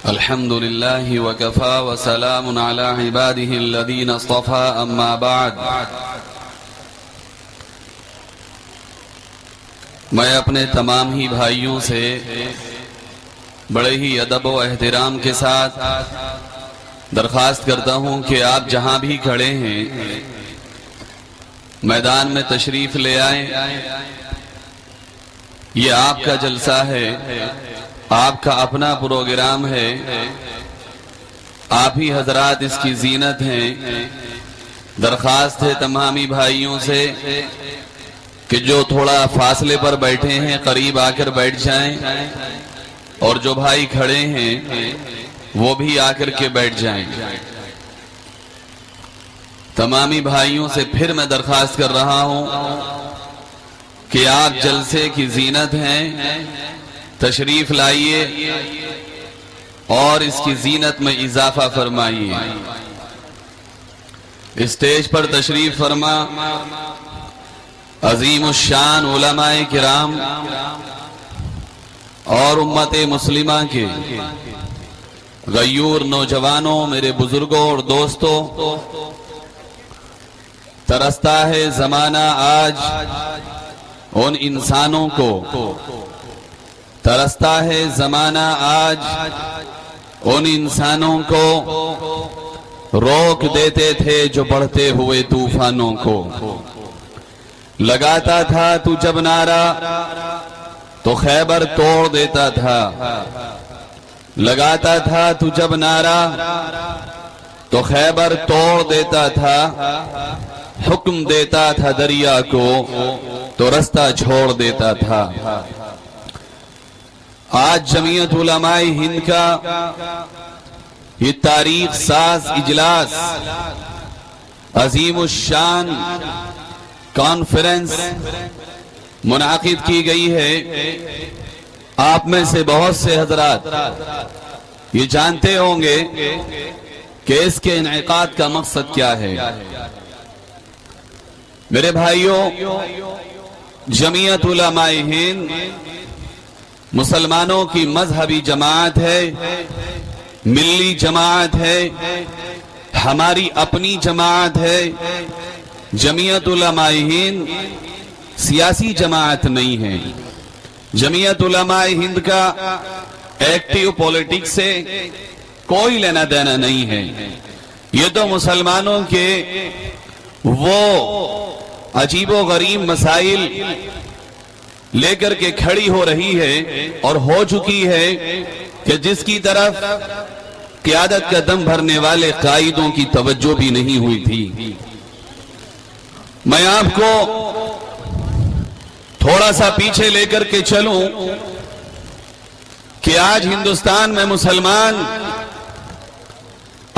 الحمد لله وكفى وسلام على عباده الذين اصطفى اما بعد میں اپنے تمام ہی بھائیوں سے بڑے ہی ادب و احترام کے ساتھ درخواست کرتا ہوں کہ آپ جہاں بھی کھڑے ہیں میدان میں تشریف لے آئیں۔ یہ آپ کا جلسہ ہے، آپ کا اپنا پروگرام ہے، آپ ہی حضرات اس کی زینت ہیں۔ درخواست ہے تمامی بھائیوں سے کہ جو تھوڑا فاصلے پر بیٹھے ہیں قریب آ کر بیٹھ جائیں، اور جو بھائی کھڑے ہیں وہ بھی آ کر کے بیٹھ جائیں۔ تمامی بھائیوں سے پھر میں درخواست کر رہا ہوں کہ آپ جلسے کی زینت ہیں، تشریف لائیے اور اس کی زینت میں اضافہ فرمائیے۔ اسٹیج پر تشریف فرما عظیم الشان علماء کرام اور امت مسلمہ کے غیور نوجوانوں، میرے بزرگوں اور دوستوں، ترستا ہے زمانہ آج ان انسانوں کو، ترستا ہے زمانہ آج ان انسانوں کو روک دیتے تھے جو بڑھتے ہوئے طوفانوں کو۔ لگاتا تھا تو جب نعرہ تو خیبر توڑ دیتا تھا، لگاتا تھا تو جب نعرہ تو خیبر توڑ دیتا تھا، حکم دیتا تھا دریا کو تو رستہ چھوڑ دیتا تھا۔ آج جمعیت علماء ہند کا یہ تاریخ ساز اجلاس، عظیم الشان کانفرنس منعقد کی گئی ہے۔ آپ میں سے بہت سے حضرات یہ جانتے ہوں گے کہ اس کے انعقاد کا مقصد کیا ہے۔ میرے بھائیوں، جمعیت علماء ہند مسلمانوں کی مذہبی جماعت ہے، ملی جماعت ہے، ہماری اپنی جماعت ہے۔ جمعیت علماء ہند سیاسی جماعت نہیں ہے۔ جمعیت علماء ہند کا ایکٹیو پولیٹکس سے کوئی لینا دینا نہیں ہے۔ یہ تو مسلمانوں کے وہ عجیب و غریب مسائل لے کر کے کھڑی ہو رہی ہے اور ہو چکی ہے کہ جس کی طرف قیادت کا دم بھرنے والے قائدوں کی توجہ بھی نہیں ہوئی تھی۔ میں آپ کو تھوڑا سا پیچھے لے کر کے چلوں کہ آج ہندوستان میں مسلمان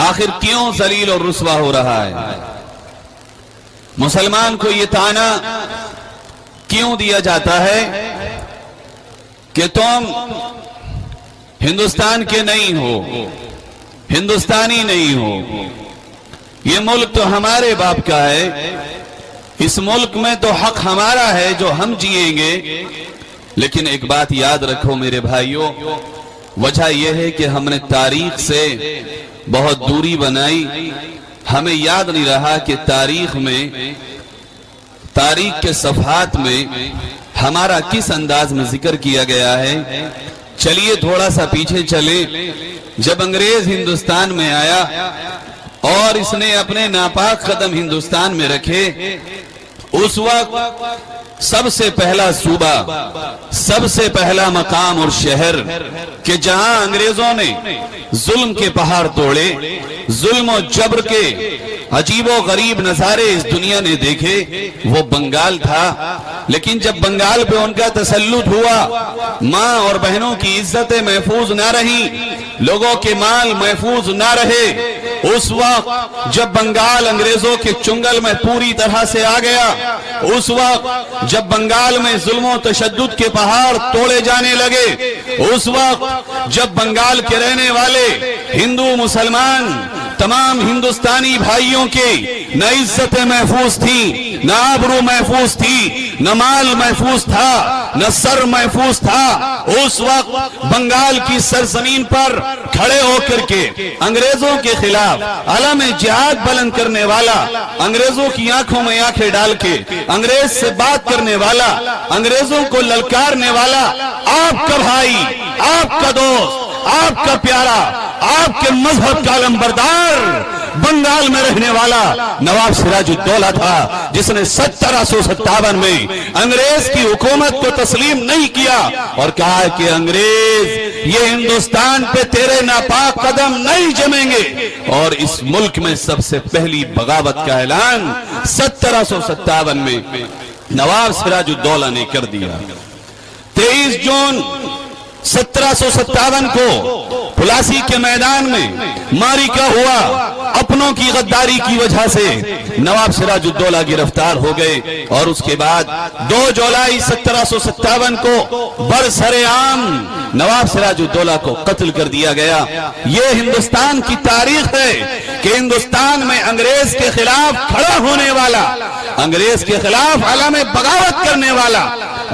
آخر کیوں ذلیل اور رسوا ہو رہا ہے۔ مسلمان کو یہ طعنہ کیوں دیا جاتا ہے کہ تم ہندوستان کے نہیں ہو، ہندوستانی نہیں ہو، یہ ملک تو ہمارے باپ کا ہے، اس ملک میں تو حق ہمارا ہے جو ہم جیئیں گے۔ لیکن ایک بات یاد رکھو میرے بھائیوں، وجہ یہ ہے کہ ہم نے تاریخ سے بہت دوری بنائی۔ ہمیں یاد نہیں رہا کہ تاریخ میں، تاریخ کے صفحات میں ہمارا کس انداز میں ذکر کیا گیا ہے۔ چلیے تھوڑا سا پیچھے چلے۔ جب انگریز ہندوستان میں آیا اور اس نے اپنے ناپاک قدم ہندوستان میں رکھے، اس وقت سب سے پہلا صوبہ، سب سے پہلا مقام اور شہر کہ جہاں انگریزوں نے ظلم کے پہاڑ توڑے، ظلم و جبر کے عجیب و غریب نظارے اس دنیا نے دیکھے، وہ بنگال تھا۔ لیکن جب بنگال پہ ان کا تسلط ہوا، ماں اور بہنوں کی عزتیں محفوظ نہ رہیں، لوگوں کے مال محفوظ نہ رہے، اس وقت جب بنگال انگریزوں کے چنگل میں پوری طرح سے آ گیا، اس وقت جب بنگال میں ظلم و تشدد کے پہاڑ توڑے جانے لگے، اس وقت جب بنگال کے رہنے والے ہندو مسلمان تمام ہندوستانی بھائیوں کے نہ عزتیں محفوظ تھیں، نہ آبرو محفوظ تھی، نہ مال محفوظ تھا نہ سر محفوظ تھا. اس وقت بنگال کی سرزمین پر کھڑے ہو کر کے انگریزوں کے خلاف علم جہاد بلند کرنے والا, انگریزوں کی آنکھوں میں آنکھیں ڈال کے انگریز سے بات کرنے والا, انگریزوں کو للکارنے والا, آپ کا بھائی, آپ کا دوست, آپ کا پیارا, آپ کے مذہب کا علمبردار بنگال میں رہنے والا نواب سراج الدولہ تھا, جس نے 1757 میں انگریز کی حکومت کو تسلیم نہیں کیا اور کہا کہ انگریز یہ ہندوستان پہ تیرے ناپاک قدم نہیں جمیں گے. اور اس ملک میں سب سے پہلی بغاوت کا اعلان 1757 میں نواب سراج الدولہ نے کر دیا. 23 جون 1757 کو پلاسی کے میدان میں معرکہ ہوا. اپنوں کی غداری کی وجہ سے نواب سراج الدولہ گرفتار ہو گئے اور اس کے بعد 2 جولائی 1757 کو برسر عام نواب سراج الدولہ کو قتل کر دیا گیا. یہ ہندوستان کی تاریخ ہے کہ ہندوستان میں انگریز کے خلاف کھڑا ہونے والا, انگریز کے خلاف علم بغاوت کرنے والا,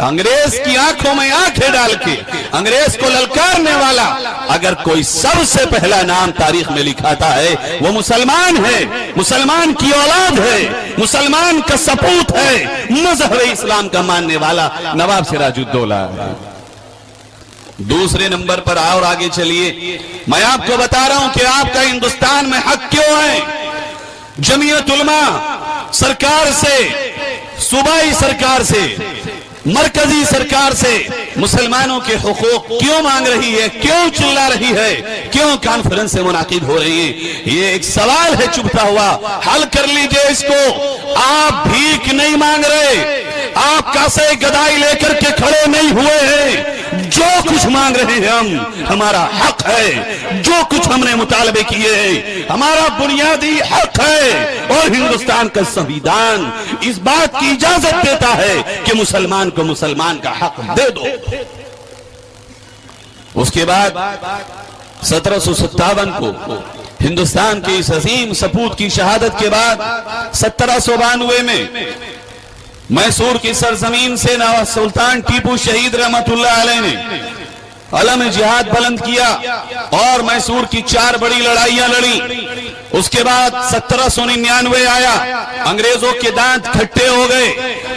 انگریز کی آنکھوں میں آنکھیں ڈال کے انگریز کو للکارنے والا, اگر کوئی سب سے پہلا نام تاریخ میں لکھاتا ہے وہ مسلمان ہے, مسلمان کی اولاد ہے, مسلمان کا سپوت ہے, مذہب اسلام کا ماننے والا نواب سراج الدولہ ہے. دوسرے نمبر پر اور آگے چلیے, میں آپ کو بتا رہا ہوں کہ آپ کا ہندوستان میں حق کیوں ہے. جمعیت علماء سرکار سے, صوبائی سرکار سے, مرکزی سرکار سے مسلمانوں کے حقوق کیوں مانگ رہی ہے, کیوں چلا رہی ہے, کیوں کانفرنسیں منعقد ہو رہی ہیں؟ یہ ایک سوال ہے چبھتا ہوا, حل کر لیجئے اس کو. آپ بھیک نہیں مانگ رہے, آپ کاسے گدائی لے کر کے کھڑے نہیں ہوئے ہیں. جو کچھ مانگ رہے ہیں ہم, ہمارا حق ہے. جو کچھ ہم نے مطالبے کیے ہیں ہمارا بنیادی حق ہے, اور ہندوستان کا سنویدھان اس بات کی اجازت دیتا ہے کہ مسلمان کو مسلمان کا حق دے دو. اس کے بعد 1757 کو ہندوستان کے اس عظیم سپوت کی شہادت کے بعد 1792 میں میسور کی سرزمین سے نواب سلطان ٹیپو شہید رحمت اللہ علیہ نے علم جہاد بلند کیا اور میسور کی 4 بڑی لڑائیاں لڑی. اس کے بعد 1799 آیا, انگریزوں کے دانت کھٹے ہو گئے,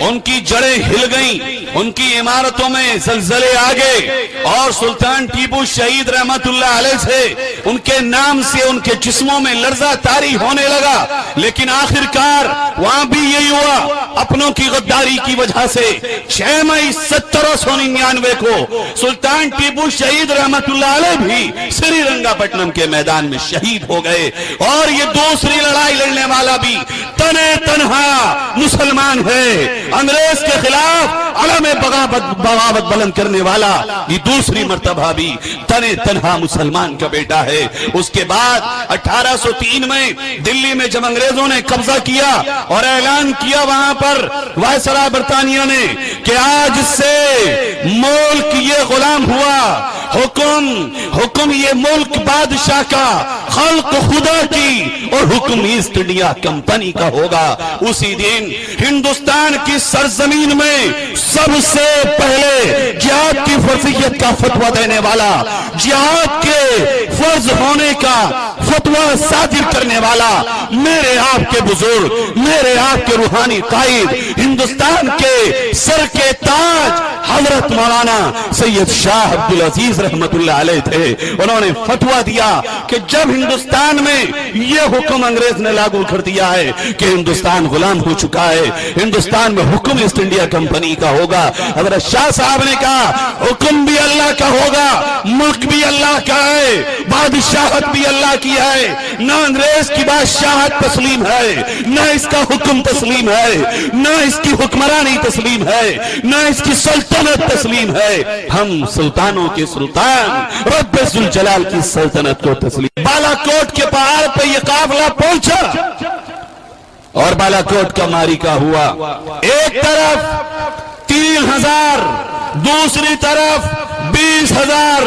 ان کی جڑیں ہل گئیں, ان کی عمارتوں میں زلزلے آ گئے اور سلطان ٹیپو شہید رحمت اللہ علیہ سے ان کے نام سے ان کے جسموں میں لرزہ طاری ہونے لگا. لیکن آخرکار وہاں بھی یہی ہوا, اپنوں کی غداری کی وجہ سے 6 مئی 1799 کو سلطان ٹیپو شہید رحمت اللہ علیہ بھی سری رنگا پٹنم کے میدان میں شہید ہو گئے. اور یہ دوسری لڑائی لڑنے والا بھی تنے تنہا مسلمان ہے, انگریز کے خلاف علم بغاوت بلند کرنے والا یہ دوسری مرتبہ بھی تنے تنہا مسلمان کا بیٹا ہے. اس کے بعد 1803 میں دلی میں جب انگریزوں نے قبضہ کیا اور اعلان کیا وہاں پر وائسرائے برطانیہ نے کہ آج سے ملک یہ غلام ہوا, حکم یہ ملک بادشاہ کا, خلق خدا کی, اور حکم ایسٹ انڈیا کمپنی کا ہوگا. اسی دن ہندوستان کی سرزمین میں سب سے پہلے جہاد کی فرضیت کا فتویٰ دینے والا, جہاد کے فرض ہونے کا فتویٰ صادر کرنے والا میرے آپ کے بزرگ, میرے آپ کے روحانی قائد, ہندوستان کے سر کے تاج حضرت مولانا سید شاہ عبدالعزیز رحمت اللہ علیہ تھے. انہوں نے فتویٰ دیا کہ جب ہندوستان میں یہ حکم انگریز نے لاگو کر دیا ہے کہ ہندوستان غلام ہو چکا ہے, ہندوستان میں حکم ایسٹ انڈیا کمپنی کا ہوگا. حضرت شاہ صاحب نے کہا حکم بھی اللہ کا ہوگا, ملک بھی اللہ کا ہے, بادشاہت بھی اللہ کی ہے, نہ انگریز کی بادشاہت تسلیم ہے, نہ اس کا حکم تسلیم ہے, نہ اس کی حکمرانی تسلیم ہے, نہ اس کی سلطنت تسلیم ہے. ہم سلطانوں کے سلطان رب ذوالجلال کی سلطنت کو تسلیم. بالا کوٹ کے پہاڑ پہ یہ قافلہ پہنچا اور بالا کوٹ کا معرکہ ہوا. ایک طرف 3000, دوسری طرف 20,000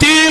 3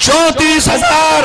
34,000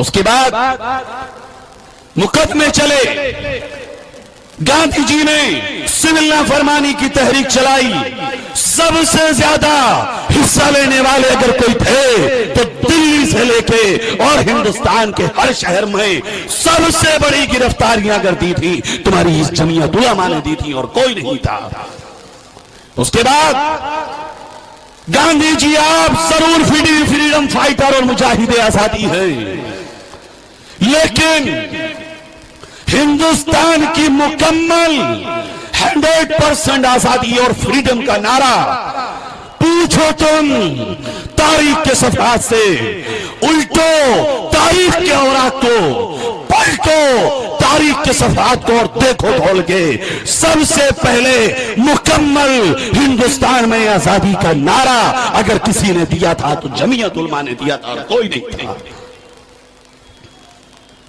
اس کے بعد مقدمے چلے، گاندھی جی نے سول نافرمانی کی تحریک چلائی، سب سے زیادہ حصہ لینے والے اگر کوئی تھے تو دلی سے لے کے اور ہندوستان کے ہر شہر میں سب سے بڑی گرفتاریاں اگر دی تھی تمہاری اس جمعیت علماء نے دی تھی اور کوئی نہیں تھا۔ اس کے بعد گاندھی جی آپ ضرور فریڈم فائٹر اور مجاہد آزادی ہیں، لیکن ہندوستان کی مکمل 100% آزادی اور فریڈم کا نعرہ پوچھو تم تاریخ کے صفحات سے، الٹو تاریخ کے اوراق کو، پلٹو تاریخ کے صفحات کو اور دیکھو کھول کے، سب سے پہلے مکمل ہندوستان میں آزادی کا نعرہ اگر کسی نے دیا تھا تو جمعیت علماء نے دیا تھا اور کوئی نہیں تھا۔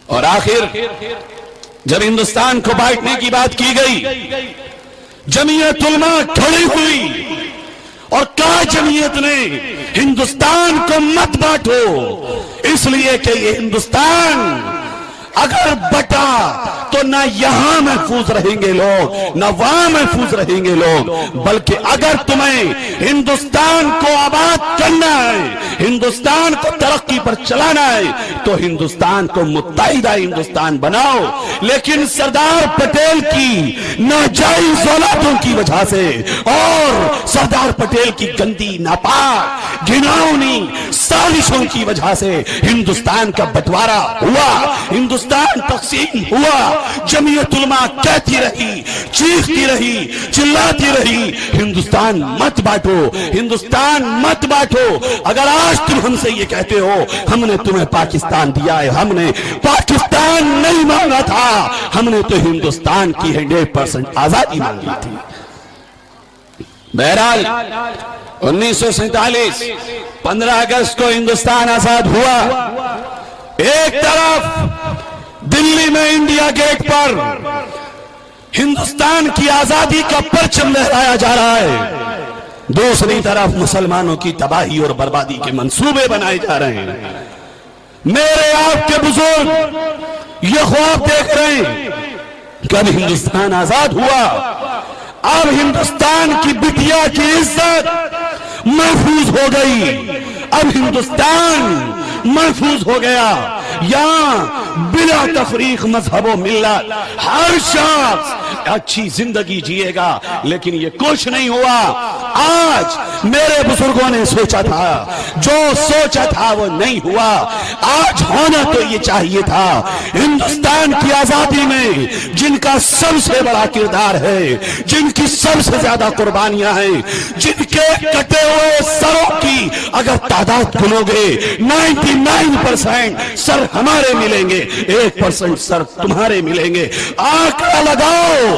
اور آخر جب ہندوستان کو بانٹنے کی بات کی گئی، جمعیت علماء کھڑی ہوئی اور کہا جمعیت نے ہندوستان کو مت بانٹو، اس لیے کہ یہ ہندوستان اگر بٹا تو نہ یہاں محفوظ رہیں گے لوگ نہ وہاں محفوظ رہیں گے لوگ، بلکہ اگر تمہیں ہندوستان کو آباد کرنا ہے، ہندوستان کو ترقی پر چلانا ہے تو ہندوستان کو متحدہ ہندوستان بناؤ۔ لیکن سردار پٹیل کی ناجائز اولادوں کی وجہ سے اور سردار پٹیل کی گندی ناپاک گھناؤنی سازشوں کی وجہ سے ہندوستان کا بٹوارا ہوا، ہندوستان تقسیم ہوا۔ جمعیت علماء کہتی رہی، چیختی رہی، چلاتی رہی، ہندوستان مت بانٹو، ہندوستان مت بانٹو۔ اگر آج تم ہم سے یہ کہتے ہو ہم نے تمہیں پاکستان دیا ہے، ہم نے پاکستان نہیں مانگا تھا، ہم نے تو ہندوستان کی 100% آزادی مانگی تھی۔ بہرحال 1947 15 اگست کو ہندوستان آزاد ہوا۔ ایک طرف دلی میں انڈیا گیٹ پر ہندوستان کی آزادی کا پرچم لہرایا جا رہا ہے، دوسری طرف مسلمانوں کی تباہی اور بربادی کے منصوبے بنائے جا رہے ہیں۔ میرے آپ کے بزرگ یہ خواب دیکھ رہے ہیں کہ اب ہندوستان آزاد ہوا، اب ہندوستان کی بٹیا کی عزت محفوظ ہو گئی، اب ہندوستان محفوظ ہو گیا، یہاں بلا تفریق مذہب و ملت ہر شخص اچھی زندگی جیے گا۔ لیکن یہ کچھ نہیں ہوا۔ آج میرے بزرگوں نے سوچا تھا، جو سوچا تھا وہ نہیں ہوا۔ آج ہونا تو یہ چاہیے تھا، ہندوستان کی آزادی میں جن کا سب سے بڑا کردار ہے، جن کی سب سے زیادہ قربانیاں ہیں، جن کے کٹے ہوئے سروں کی اگر تعداد گنو گے 99% سر ہمارے ملیں گے، 1% سر تمہارے ملیں گے۔ آنکڑا لگاؤ،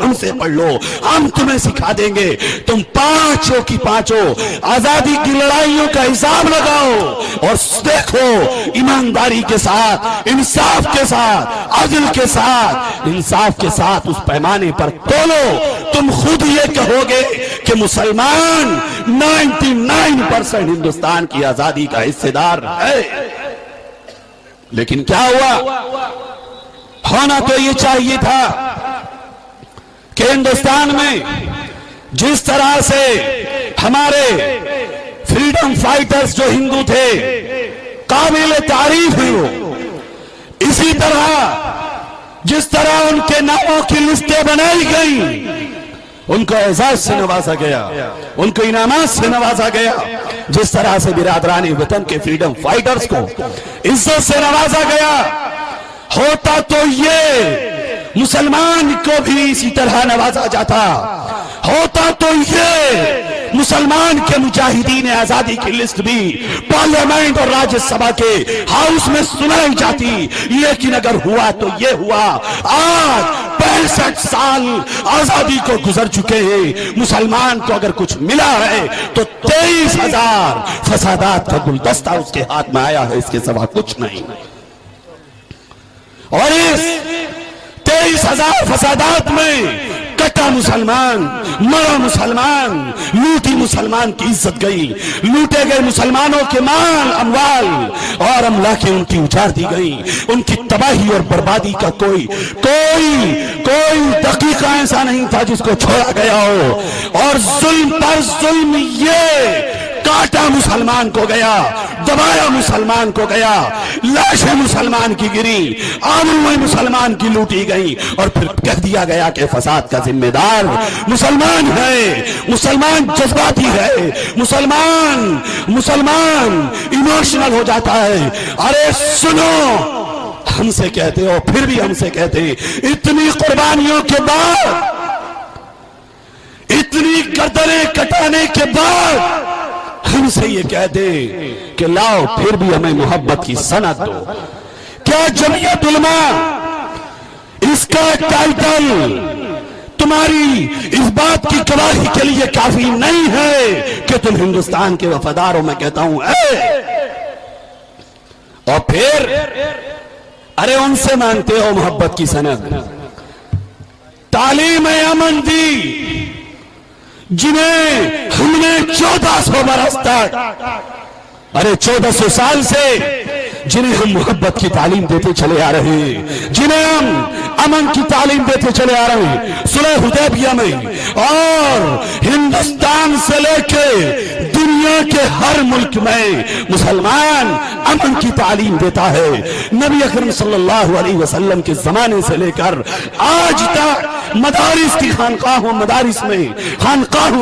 ہم سے پڑھ لو، ہم تمہیں سکھا دیں گے۔ تم پانچوں کی پانچوں آزادی کی لڑائیوں کا حساب لگاؤ اور دیکھو ایمانداری کے ساتھ، انصاف کے ساتھ، عدل کے ساتھ، انصاف کے ساتھ اس پیمانے پر تولو، تم خود یہ کہو گے کہ مسلمان 99% ہندوستان کی آزادی کا حصے دار ہے۔ لیکن کیا ہوا؟ ہونا تو یہ چاہیے تھا کہ ہندوستان میں جس طرح سے ہمارے فریڈم فائٹرز جو ہندو تھے قابل تعریف ہیں، وہ اسی طرح جس طرح ان کے ناموں کی لسٹیں بنائی گئیں، ان کو اعزاز سے نوازا گیا، ان کو انعامات سے نوازا گیا، جس طرح سے برادران وطن کے فریڈم فائٹرز کو عزت سے نوازا گیا۔ ہوتا تو یہ مسلمان کو بھی اسی طرح نوازا جاتا، ہوتا تو یہ مسلمان کے مجاہدین آزادی کی لسٹ بھی پارلیمنٹ اور راجیہ سبھا کے ہاؤس میں سنائی جاتی۔ لیکن اگر ہوا تو یہ ہوا، آج 65 سال آزادی کو گزر چکے ہیں، مسلمان کو اگر کچھ ملا ہے تو 23,000 فسادات کا گلدستہ اس کے ہاتھ میں آیا ہے، اس کے سوا کچھ نہیں۔ اور اس 23,000 فسادات میں کاٹا مسلمان، مرا مسلمان، لوٹی مسلمان کی عزت گئی، لوٹے گئے مسلمانوں کے مال اموال اور املاکیں ان کی اجاڑ دی گئیں، ان کی تباہی اور بربادی کا کوئی دقیقہ ایسا نہیں تھا جس کو چھوڑا گیا ہو، اور ظلم پر ظلم یہ کاٹا مسلمان کو گیا، دبایا مسلمان کو گیا، لاشیں مسلمان کی گری، آبروئیں مسلمان کی لوٹی گئی، اور پھر کہہ دیا گیا کہ فساد کا ذمہ دار مسلمان ہے، مسلمان جذباتی ہے، مسلمان ایموشنل ہو جاتا ہے۔ ارے سنو، ہم سے کہتے ہو، پھر بھی ہم سے کہتے ہیں، اتنی قربانیوں کے بعد، اتنی گردنیں کٹانے کے بعد ہم سے یہ کہہ دے کہ لاؤ پھر بھی ہمیں محبت کی سند دو۔ کیا جمعیت علماء اس کا ٹائٹل تمہاری اس بات کی گواہی کے لیے کافی نہیں ہے کہ تم ہندوستان کے وفادار ہو؟ میں کہتا ہوں اور پھر ارے ان سے مانتے ہو محبت کی سند؟ تعلیم امن دی جنہیں ہم نے 1400 برس تک، ارے 1400 سال سے جنہیں ہم محبت کی تعلیم دیتے چلے آ رہے ہیں، جنہیں ہم امن کی تعلیم دیتے چلے آ رہے ہیں، صلح حدیبیہ میں اور ہندوستان سے لے کے دنیا کے ہر ملک میں مسلمان امن کی تعلیم دیتا ہے۔ نبی اکرم صلی اللہ علیہ وسلم کے زمانے سے لے کر آج تک مدارس کی خانقاہوں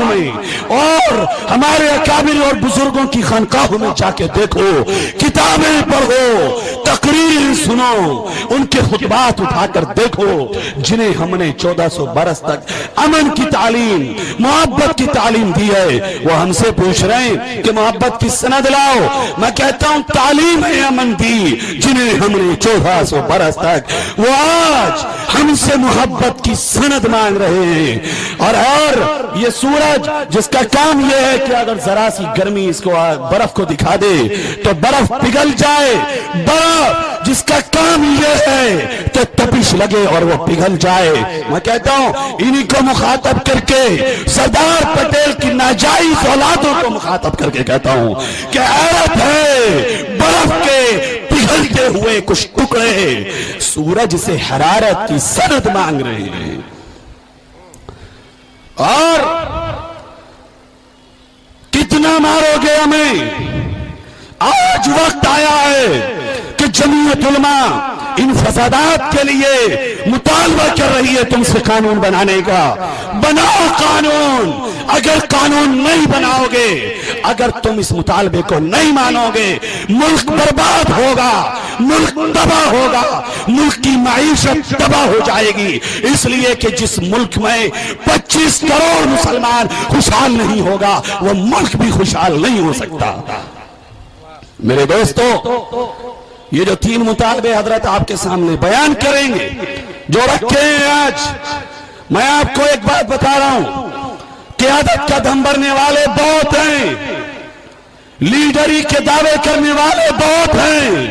میں اور ہمارے اکابر اور بزرگوں کی خانقاہوں میں جا کے دیکھو، کتابیں پڑھو، تقریر سنو، ان کے خطبات اٹھا کر دیکھو، جنہیں ہم نے 1400 برس تک امن کی تعلیم، محبت کی تعلیم دی ہے، وہ ہم سے پوچھ رہے ہیں کہ محبت کی سند لاؤ۔ میں کہتا ہوں تعلیم امن دی جنہیں ہم نے 1400 برس تک، وہ آج ہم سے محبت کی سند مانگ رہے ہیں۔ اور یہ سورج جس کا کام یہ ہے کہ اگر ذرا سی گرمی اس کو برف کو دکھا دے تو برف پگھل جائے، برف جس کا کام یہ ہے کہ تپش لگے اور وہ پگھل جائے۔ میں کہتا ہوں انہی کو مخاطب کر کے، سردار پٹیل کی ناجائز اولادوں کو مخاطب کر کے کہتا ہوں کہ حیرت ہے، برف کے پگھلتے ہوئے کچھ ٹکڑے سورج سے حرارت کی سند مانگ رہے ہیں۔ اور کتنا مارو گے ہمیں؟ آج وقت آیا ہے کہ جمعیت علماء ان فسادات کے لیے مطالبہ کر رہی ہے تم سے قانون بنانے کا۔ بناؤ قانون۔ اگر قانون نہیں بناؤ گے، اگر تم اس مطالبے کو نہیں مانو گے، ملک برباد ہوگا، ملک تباہ ہوگا، ملک کی معیشت تباہ ہو جائے گی۔ اس لیے کہ جس ملک میں 25 کروڑ مسلمان خوشحال نہیں ہوگا، وہ ملک بھی خوشحال نہیں ہو سکتا۔ میرے دوستو، یہ جو 3 مطالبے حضرت آپ کے سامنے بیان کریں گے، جو رکھے ہیں آج، میں آپ کو ایک بات بتا رہا ہوں، قیادت کا دم بھرنے والے بہت ہیں، لیڈری کے دعوے کرنے والے بہت ہیں،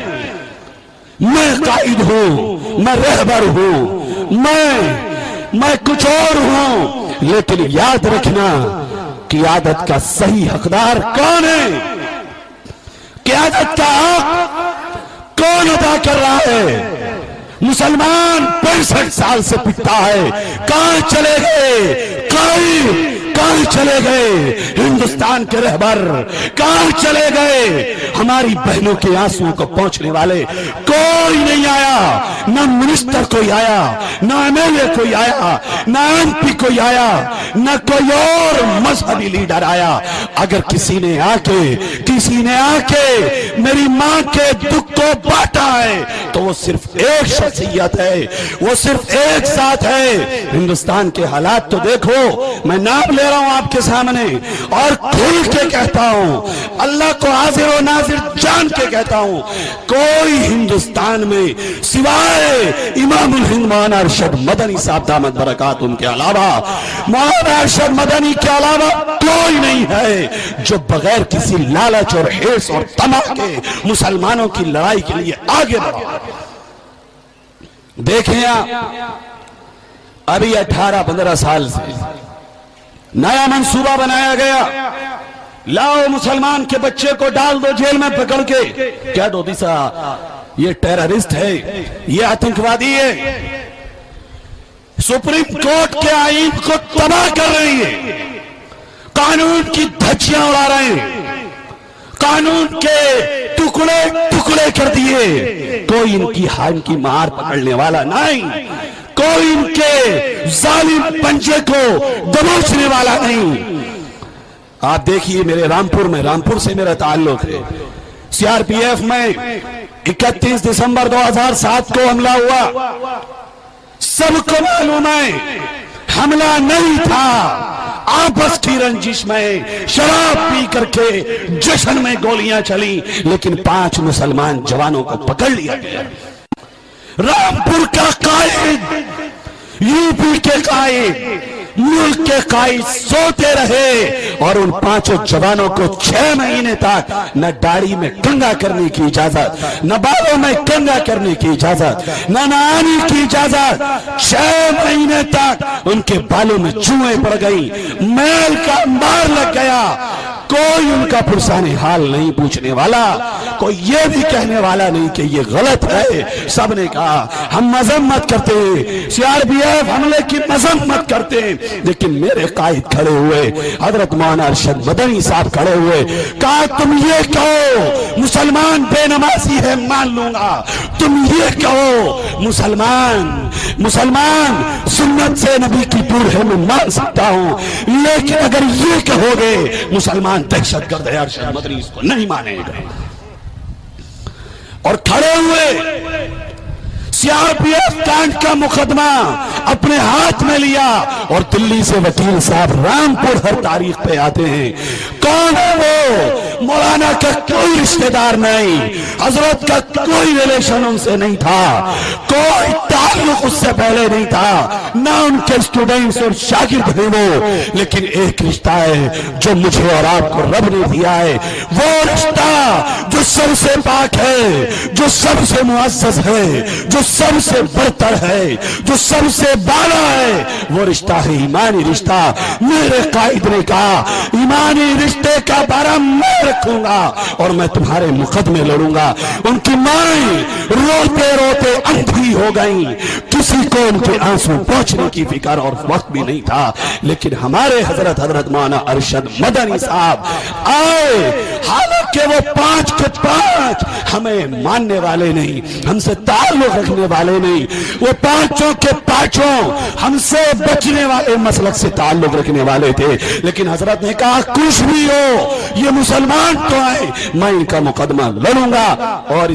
میں قائد ہوں، میں رہبر ہوں، میں کچھ اور ہوں، لیکن یاد رکھنا قیادت کا صحیح حقدار کون ہے؟ قیادت کا حق کون ادا کر رہا ہے؟ مسلمان 65 سال سے پٹتا ہے، کہاں چلے گئے قائد؟ کہاں چلے گئے ہندوستان کے رہبر؟ کہاں چلے گئے ہماری بہنوں کے آنسوں کو پہنچنے والے؟ کوئی نہیں آیا، نہ منسٹر کوئی آیا، نہ ایم ایل اے کوئی آیا، نہ ایم پی کوئی آیا، نہ کوئی اور مذہبی لیڈر آیا۔ اگر کسی نے آ کے میری ماں کے دکھ کو بانٹا ہے تو وہ صرف ایک شخصیت ہے، وہ صرف ایک ذات ہے۔ ہندوستان کے حالات تو دیکھو، میں نام لے رہا ہوں آپ کے سامنے اور کھل کے کہتا ہوں، اللہ کو حاضر و ناظر جان کے کہتا ہوں، کوئی ہندوستان میں سوائے امام الہند مولانا ارشد مدنی صاحب دامت برکات ان کے علاوہ، مولانا ارشد مدنی کے علاوہ کوئی نہیں ہے جو بغیر کسی لالچ اور حرص اور طمع کے مسلمانوں کی لڑائی کے لیے آگے بڑھا۔ دیکھیں آپ ابھی 18-15 سال سے نیا منصوبہ بنایا گیا، لاؤ مسلمان کے بچے کو ڈال دو جیل میں پکڑ کے، کیا دو دیسا یہ ٹیررسٹ ہے، یہ آتنکوادی ہے، سپریم کورٹ کے آئین کو تباہ کر رہی ہے، قانون کی دھجیاں اڑا رہے ہیں، قانون کے ٹکڑے ٹکڑے کر دیے، کوئی ان کی مار پکڑنے والا نہیں، کوئی ان کے ظالم پنجے کو دبوچنے والا نہیں۔ آپ دیکھیے میرے رامپور سے میرا تعلق ہے، سی آر پی ایف میں 31 دسمبر 2007 کو حملہ ہوا، سب کو معلوم ہے حملہ نہیں تھا، آپس کی رنجش میں شراب پی کر کے جشن میں گولیاں چلی، لیکن 5 مسلمان جوانوں کو پکڑ لیا گیا۔ رامپور کا قائد، یو پی کے قائد، ملک کے قائد سوتے رہے اور ان 5 جوانوں کو 6 مہینے تک نہ داڑھی میں کنگھا کرنے کی اجازت، نہ بالوں میں کنگھا کرنے کی اجازت، نہ نہانے کی اجازت، 6 مہینے تک ان کے بالوں میں چوہیں پڑ گئی، میل کا انبار لگ گیا، کوئی ان کا پرسان حال نہیں پوچھنے والا، کوئی یہ بھی کہنے والا نہیں کہ یہ غلط ہے۔ سب نے کہا ہم مذمت کرتے ہیں، سی آر پی ایف حملے کی مذمت کرتے ہیں، لیکن میرے قائد کھڑے ہوئے، حضرت مولانا ارشد مدنی صاحب کھڑے ہوئے، کہا تم یہ کہو مسلمان بے نمازی ہے مان لوں گا، تم یہ کہو مسلمان سنت سے نبی کی دور ہے میں مان سکتا ہوں، لیکن اگر یہ کہو گے مسلمان دہشت گرد ہے، ارشد مدنی اس کو نہیں مانے گا۔ اور کھڑے ہوئے سی آر پی ایف کانڈ کا مقدمہ اپنے ہاتھ میں لیا، اور دلی سے وکیل صاحب رامپور ہر تاریخ پہ آتے ہیں، کون ہے وہ؟ مولانا کا کوئی رشتہ دار نہیں، حضرت کا کوئی ریلیشن ان سے نہیں تھا، کوئی تعلق اس سے پہلے نہیں تھا، نہ ان کے اسٹوڈنٹس اور شاگرد ہیں وہ، لیکن ایک رشتہ ہے جو مجھے اور آپ کو رب نے دیا ہے، وہ رشتہ جو سب سے پاک ہے، جو سب سے معزز ہے، جو سب سے برتر ہے، جو سب سے بالا ہے، وہ رشتہ ہے ایمانی رشتہ۔ میرے قائد نے کہا ایمانی رشتے کا بارہ میں رکھوں گا اور میں تمہارے مقدمے لڑوں گا۔ ان کی مائیں روتے روتے اندھی ہو گئیں، کسی کو ان کے آنسو پہنچنے کی فکر اور وقت بھی نہیں تھا، لیکن ہمارے حضرت مولانا ارشد مدنی صاحب آئے، حالانکہ وہ 5 کے 5 ہمیں ماننے والے نہیں، ہم سے تعلق رکھنے والے نہیں، وہ 5 کے 5 ہم سے بچنے والے مسلک سے تعلق رکھنے والے تھے، لیکن حضرت نے کہا کچھ بھی ہو یہ مسلمان تو آئے، میں ان کا مقدمہ لڑوں گا اور